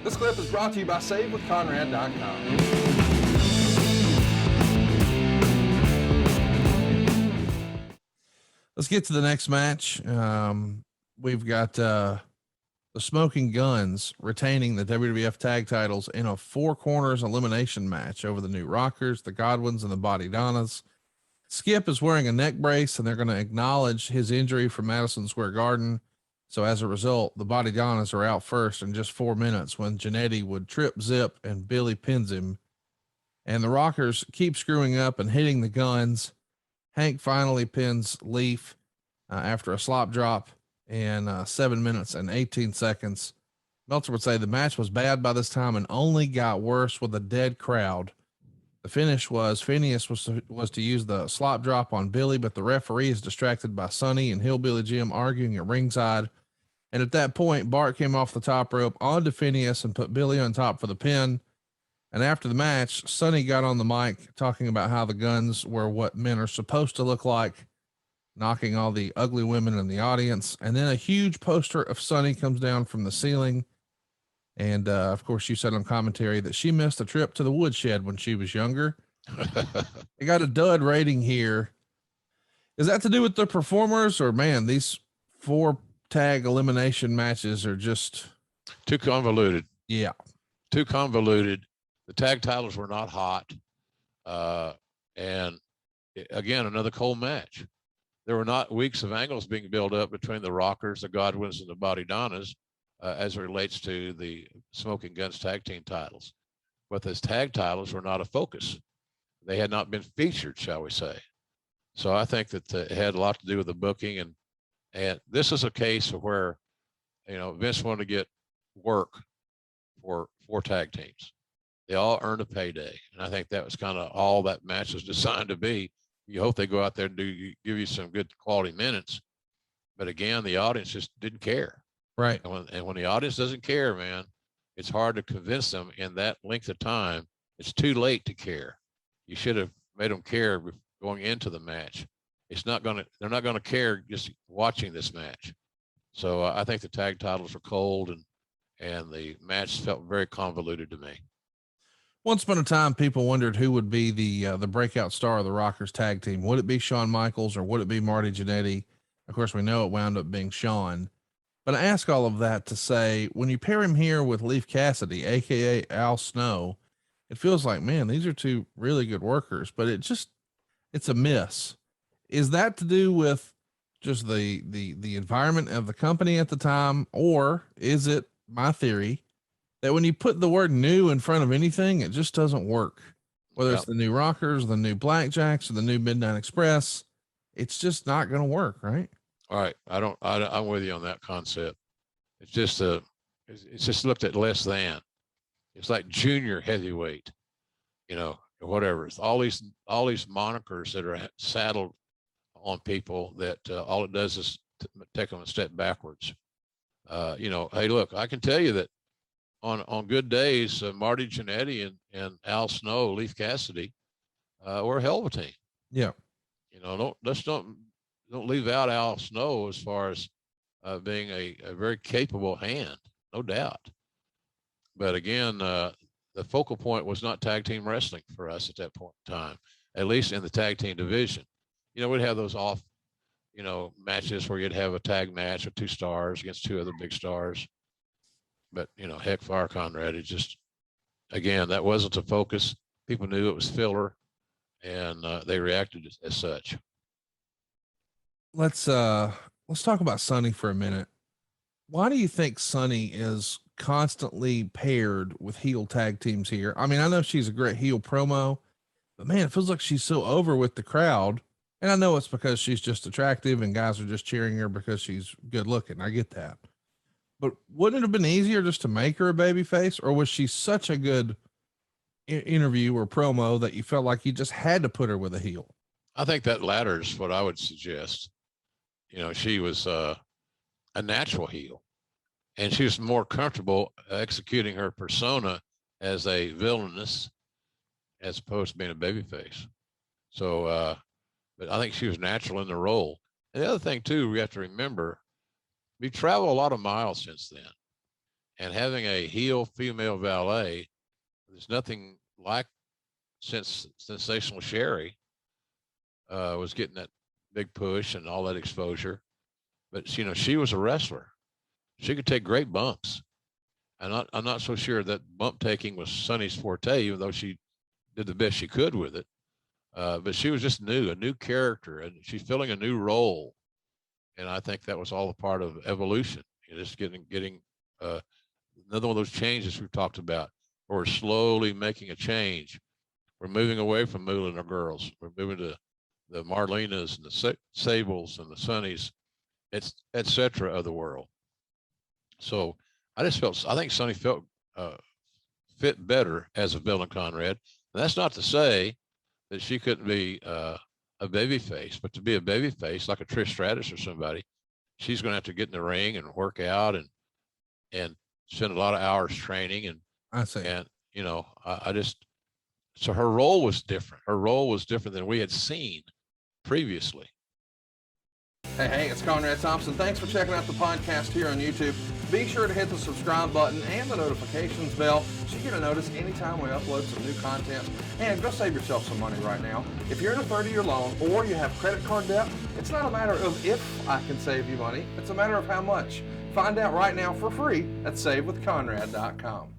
This clip is brought to you by SaveWithConrad.com. Let's get to the next match. We've got the Smoking Guns retaining the WWF tag titles in a 4 corners elimination match over the New Rockers, the Godwinns, and the BodyDonnas. Skip is wearing a neck brace, and they're going to acknowledge his injury from Madison Square Garden. So as a result, the BodyDonnas are out first in just 4 minutes when Jannetty would trip Zip and Billy pins him. And the Rockers keep screwing up and hitting the Guns. Hank finally pins Leaf after a slop drop in 7 minutes and 18 seconds. Meltzer would say the match was bad by this time and only got worse with a dead crowd. The finish was Phineas was to use the slop drop on Billy, but the referee is distracted by Sonny and Hillbilly Jim arguing at ringside. And at that point, Bart came off the top rope onto Phineas and put Billy on top for the pin. And after the match, Sonny got on the mic talking about how the Guns were what men are supposed to look like, knocking all the ugly women in the audience. And then a huge poster of Sonny comes down from the ceiling. And of course, you said on commentary that she missed a trip to the woodshed when she was younger. They got a dud rating here. Is that to do with the performers, or man, these 4 tag elimination matches are just too convoluted? Yeah. Too convoluted. The tag titles were not hot. And again, another cold match. There were not weeks of angles being built up between the Rockers, the Godwinns, and the BodyDonnas as it relates to the Smoking Guns tag team titles. But those tag titles were not a focus. They had not been featured, shall we say. So I think that it had a lot to do with the booking. And this is a case of where, Vince wanted to get work for 4 tag teams. They all earned a payday. And I think that was kind of all that match was designed to be. You hope they go out there and give you some good quality minutes. But again, the audience just didn't care. Right. And when the audience doesn't care, man, it's hard to convince them in that length of time. It's too late to care. You should have made them care going into the match. They're not going to care just watching this match. So I think the tag titles were cold and the match felt very convoluted to me. Once upon a time, people wondered who would be the breakout star of the Rockers tag team. Would it be Shawn Michaels or would it be Marty Jannetty? Of course, we know it wound up being Shawn. But I ask all of that to say, when you pair him here with Leif Cassidy, aka Al Snow, it feels like, man, these are 2 really good workers, but it's a miss. Is that to do with just the environment of the company at the time, or is it my theory that when you put the word new in front of anything, it just doesn't work? Whether it's the new Rockers, the new Blackjacks, or the new Midnight Express, it's just not going to work, right? All right. I'm with you on that concept. It's just looked at less than. It's like junior heavyweight, whatever. It's all these monikers that are saddled on people that all it does is take them a step backwards. Hey, look, I can tell you that on good days, Marty Jannetty and Al Snow, Leif Cassidy, were a hell of a team. Yeah. Don't leave out Al Snow as far as being a very capable hand, no doubt. But again, the focal point was not tag team wrestling for us at that point in time, at least in the tag team division. We'd have those off, matches where you'd have a tag match with 2 stars against 2 other big stars. But, heck, Fire Conrad, it just, again, that wasn't the focus. People knew it was filler, and they reacted as such. Let's talk about Sonny for a minute. Why do you think Sonny is constantly paired with heel tag teams here? I mean, I know she's a great heel promo, but man, it feels like she's so over with the crowd. And I know it's because she's just attractive and guys are just cheering her because she's good looking. I get that. But wouldn't it have been easier just to make her a baby face, or was she such a good interview or promo that you felt like you just had to put her with a heel? I think that latter is what I would suggest. She was a natural heel, and she was more comfortable executing her persona as a villainess as opposed to being a babyface. So, but I think she was natural in the role. And the other thing too, we have to remember, we traveled a lot of miles since then. And having a heel female valet, there's nothing like since Sensational Sherry was getting that big push and all that exposure. But you know, she was a wrestler. She could take great bumps. I'm not so sure that bump taking was Sunny's forte, even though she did the best she could with it. But she was just new, a new character, and she's filling a new role. And I think that was all a part of evolution. You know, just getting another one of those changes we've talked about. We're slowly making a change. We're moving away from Moolah and her girls. We're moving to the Marlenas and the Sables and the Sunnies, et cetera, of the world. So I think Sunny felt fit better as a villain, Conrad. And that's not to say that she couldn't be a baby face, but to be a baby face like a Trish Stratus or somebody, she's going to have to get in the ring and work out and spend a lot of hours training. And I see. And you know, so her role was different. Her role was different than we had seen previously. Hey, it's Conrad Thompson. Thanks for checking out the podcast here on YouTube. Be sure to hit the subscribe button and the notifications bell so you get a notice anytime we upload some new content. And go save yourself some money right now. If you're in a 30-year loan or you have credit card debt, it's not a matter of if I can save you money. It's a matter of how much. Find out right now for free at SaveWithConrad.com.